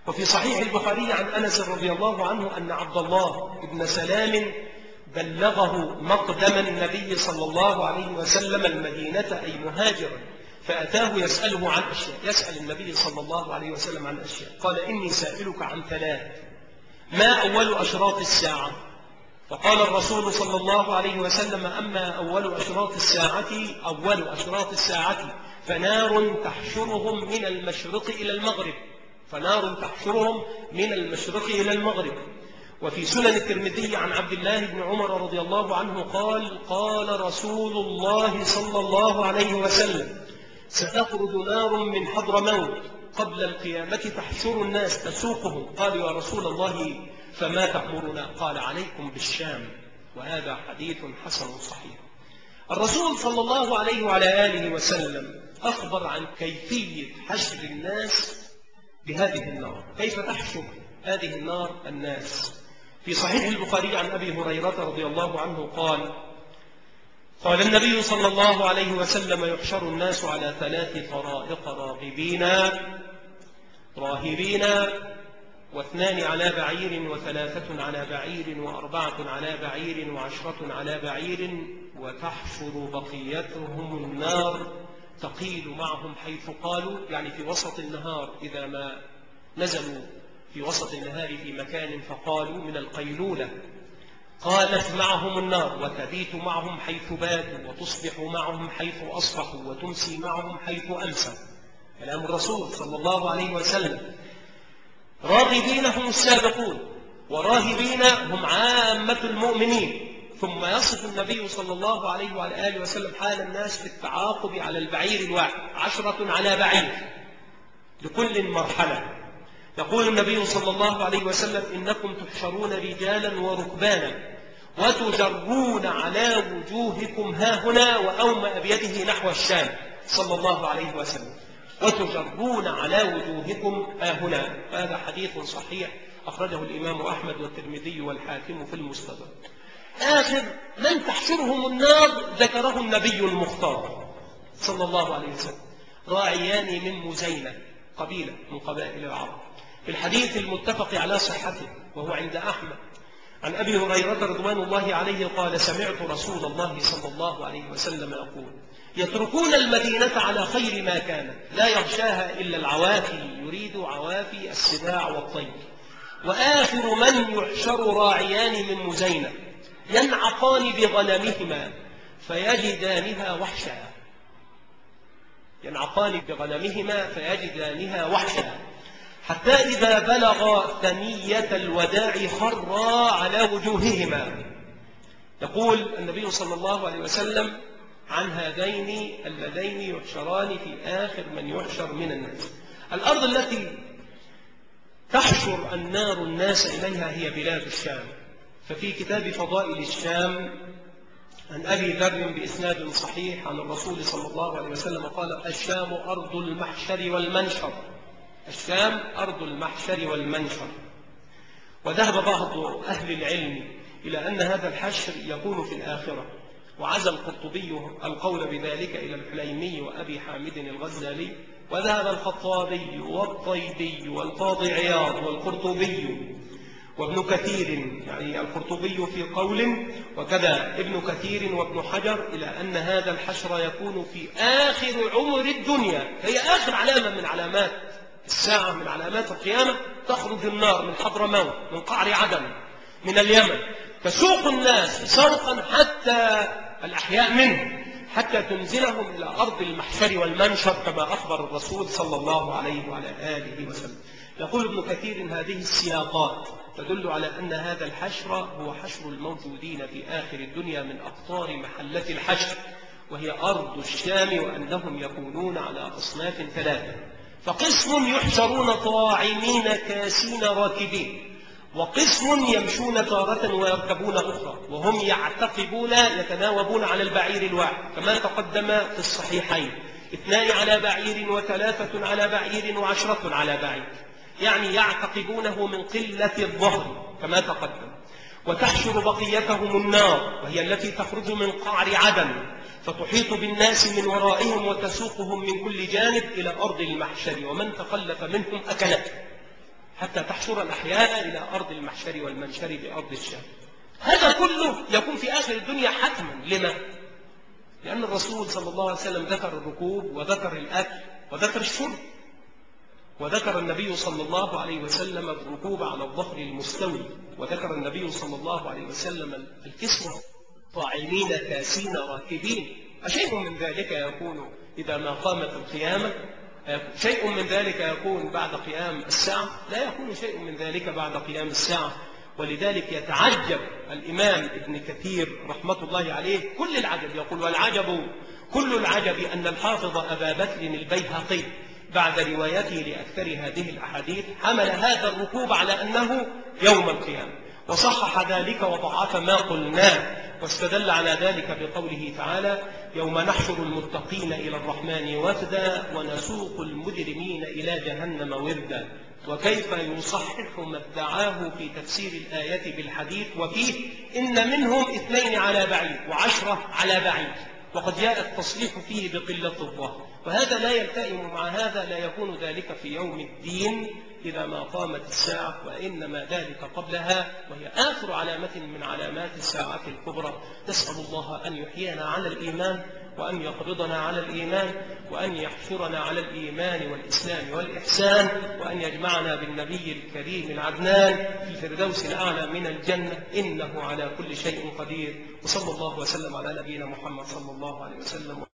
وفي صحيح البخاري عن أنس رضي الله عنه أن عبد الله بن سلام بلغه مقدم النبي صلى الله عليه وسلم المدينة أي مهاجرا، فأتاه يسأله عن أشياء، يسأل النبي صلى الله عليه وسلم عن أشياء، قال إني سائلك عن ثلاث، ما أول أشراط الساعة؟ فقال الرسول صلى الله عليه وسلم أما أول أشراط الساعة فنار تحشرهم من المشرق إلى المغرب، فنار تحشرهم من المشرق إلى المغرب. وفي سنن الترمذي عن عبد الله بن عمر رضي الله عنه قال قال رسول الله صلى الله عليه وسلم ستخرج نار من حضرموت قبل القيامة تحشر الناس تسوقهم، قالوا يا رسول الله فما تأمرنا؟ قال عليكم بالشام. وهذا حديث حسن صحيح. الرسول صلى الله عليه وعلى آله وسلم أخبر عن كيفية حشر الناس بهذه النار، كيف تحشر هذه النار الناس. في صحيح البخاري عن أبي هريرة رضي الله عنه قال النبي صلى الله عليه وسلم يحشر الناس على ثلاث طرائق، راهبين واثنان على بعير وثلاثة على بعير وأربعة على بعير وعشرة على بعير، وتحشر بقيتهم النار تقيل معهم حيث قالوا، يعني في وسط النهار إذا ما نزلوا في وسط النهار في مكان فقالوا من القيلولة قالت معهم النار، وتبيت معهم حيث باتوا، وتصبح معهم حيث أصبحوا، وتمسي معهم حيث أمسوا. كلام الرسول صلى الله عليه وسلم. راغبين هم السابقون، وراهبين هم عامة المؤمنين. ثم يصف النبي صلى الله عليه وعلى آله وسلم حال الناس في التعاقب على البعير الواحد، 10 على بعير لكل مرحلة. يقول النبي صلى الله عليه وسلم إنكم تحشرون رجالا وركبانا وتجرون على وجوهكم هاهنا، وأومأ بيده نحو الشام صلى الله عليه وسلم، وتجرون على وجوهكم هاهنا. هذا حديث صحيح أخرجه الإمام أحمد والترمذي والحاكم في المستدرك. آخر من تحشرهم النار ذكره النبي المختار صلى الله عليه وسلم، راعيان من مزينة، قبيلة من قبائل العرب، في الحديث المتفق على صحته وهو عند أحمد عن أبي هريرة رضوان الله عليه قال سمعت رسول الله صلى الله عليه وسلم يقول يتركون المدينة على خير ما كانت لا يغشاها إلا العوافي، يريد عوافي السباع والطير، وآخر من يحشر راعيان من مزينة ينعقان بغنمهما فيجدانها وحشا، ينعقان بغنمهما فيجدانها وحشا، حتى إذا بلغ ثنية الوداع خرا على وجوههما. يقول النبي صلى الله عليه وسلم عن هذين اللذين يحشران في آخر من يحشر من الناس. الأرض التي تحشر النار الناس إليها هي بلاد الشام. ففي كتاب فضائل الشام عن أبي ذر بإسناد صحيح عن الرسول صلى الله عليه وسلم قال الشام أرض المحشر والمنشر، الشام أرض المحشر والمنشر. وذهب بعض أهل العلم إلى أن هذا الحشر يكون في الآخرة، وعزى القرطبي القول بذلك إلى الحليمي وأبي حامد الغزالي، وذهب الخطابي والطيبي والقاضي عياض والقرطبي وابن كثير، يعني القرطبي في قول وكذا ابن كثير وابن حجر، إلى أن هذا الحشر يكون في آخر عمر الدنيا، هي آخر علامة من علامات الساعة، من علامات القيامة. تخرج النار من حضرموت من قعر عدن من اليمن، تسوق الناس سوقا حتى الأحياء منه، حتى تنزلهم إلى أرض المحشر والمنشر كما أخبر الرسول صلى الله عليه وعلى آله وسلم. يقول ابن كثير هذه السياقات تدل على أن هذا الحشر هو حشر الموجودين في آخر الدنيا من أقطار محلة الحشر، وهي أرض الشام، وأنهم يكونون على أصناف ثلاثة. فقسم يحشرون طاعمين كاسين راكبين، وقسم يمشون تارة ويركبون أخرى، وهم يعتقبون يتناوبون على البعير الواحد كما تقدم في الصحيحين، 2 على بعير و3 على بعير و10 على بعير، يعني يعتقبونه من قلة الظهر كما تقدم. وتحشر بقيتهم النار، وهي التي تخرج من قعر عدن فتحيط بالناس من ورائهم وتسوقهم من كل جانب إلى أرض المحشر، ومن تخلف منهم أكلته، حتى تحشرنا أحيانا إلى أرض المحشر والمنشر بأرض الشام. هذا كله يكون في آخر الدنيا حتما. لما؟ لأن الرسول صلى الله عليه وسلم ذكر الركوب وذكر الأكل وذكر الشرب، وذكر النبي صلى الله عليه وسلم الركوب على الظهر المستوي، وذكر النبي صلى الله عليه وسلم الكسوة، طاعمين كاسين راكبين. أشيء من ذلك يكون إذا ما قامت القيامة؟ شيء من ذلك يكون بعد قيام الساعة؟ لا يكون شيء من ذلك بعد قيام الساعة. ولذلك يتعجب الإمام ابن كثير رحمة الله عليه كل العجب، يقول: والعجب كل العجب أن الحافظ أبا بكر البيهقي بعد روايته لأكثر هذه الأحاديث حمل هذا الركوب على أنه يوم القيامة، وصحح ذلك وضعف ما قلناه، واستدل على ذلك بقوله تعالى: يوم نحشر المتقين إلى الرحمن وفدا ونسوق المجرمين إلى جهنم وردا. وكيف يصحح ما ادعاه في تفسير الآية بالحديث وفيه إن منهم 2 على بعيد و10 على بعيد، وقد جاء التصريح فيه بقلة الظهر. وهذا لا يلتئم مع هذا، لا يكون ذلك في يوم الدين إذا ما قامت الساعة، وإنما ذلك قبلها، وهي آخر علامة من علامات الساعة الكبرى. نسأل الله أن يحيينا على الإيمان، وأن يقبضنا على الإيمان، وأن يحشرنا على الإيمان والإسلام والإحسان، وأن يجمعنا بالنبي الكريم العدنان في الفردوس الأعلى من الجنة، إنه على كل شيء قدير. وصلى الله وسلم على نبينا محمد صلى الله عليه وسلم.